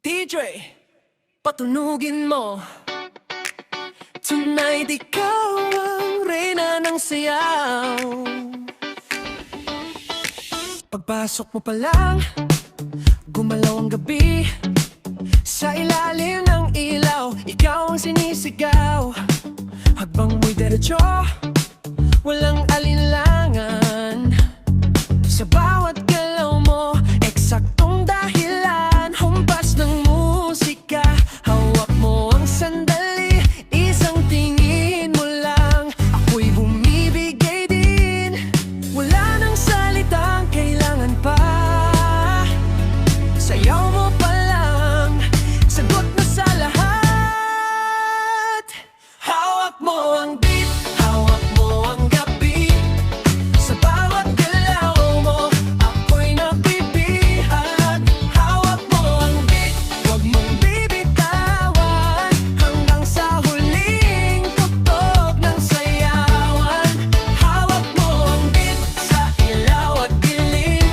DJ, patunugin mo. Tonight ikaw ang reyna ng sayaw. Pagpasok mo pa lang, gumalaw ang gabi. Sa ilalim ng ilaw, ikaw ang sinisigaw. Hagbang mo'y diretso, walang alinlangan. Sa bawat galaw mo, eksaktong dahilan. Humpas ng musika, hawak mo ang sandali. Isang tingin mo lang, ako'y bumibigay din. Wala nang salitang kailangan pa. Sayaw mo pa lang, sagot na sa lahat. Hawak mo ang beat, hawak mo ang gabi. Sa bawat galaw mo, ako'y nabibihag. Hawak mo ang beat, huwag mong bibitawan. Hanggang sa huling tugtog ng sayawan. Hawak mo ang beat, sa ilaw at dilim.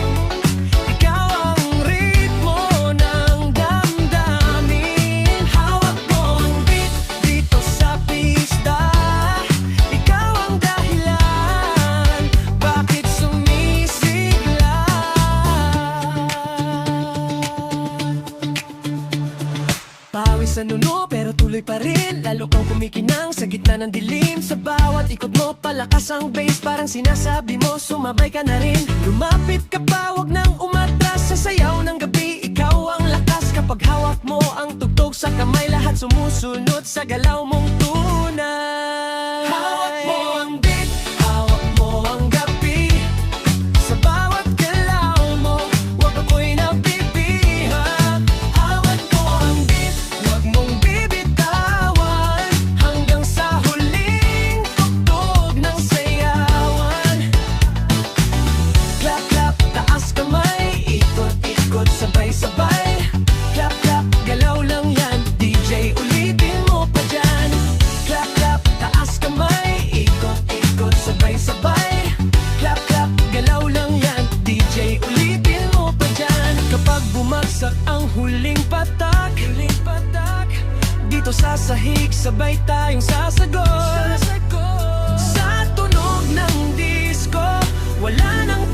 Ikaw ang ritmo ng damdamin. Hawak mo ang beat, dito sa pista. Ikaw ang dahilan, bakit sumisigla. Pawis sa nuno pero tuloy pa rin. Lalo kang kumikinang sa gitna ng dilim. Sa bawat ikot mo, palakas ang bass. Parang sinasabi mo, sumabay ka na rin. Lumapit ka pa, wag nang umatras. Sa sayaw ng gabi, ikaw ang lakas. Kapag hawak mo ang tugtog sa kamay, lahat sumusunod sa galaw mong tunay. Hawak mo ang beat, hawak mo ang gabi. Sa bawat galaw mo, wag ako'y nabibihag. Hawak mo ang beat, wag mong bibitawan. Hanggang sa huling tugtog ng sayawan. Clap, clap, taas kamay. Ikot, ikot, sabay-sabay. Clap, clap, galaw lang yan. DJ, ulitin mo pa dyan. Clap, clap, taas kamay. Ikot, ikot, sabay-sabay. Clap, clap, galaw lang yan. DJ, ulitin mo pa dyan. Kapag bumagsak ang huling patak, dito sa sahig, sabay tayong sasagot. Sa tunog ng disco, wala nang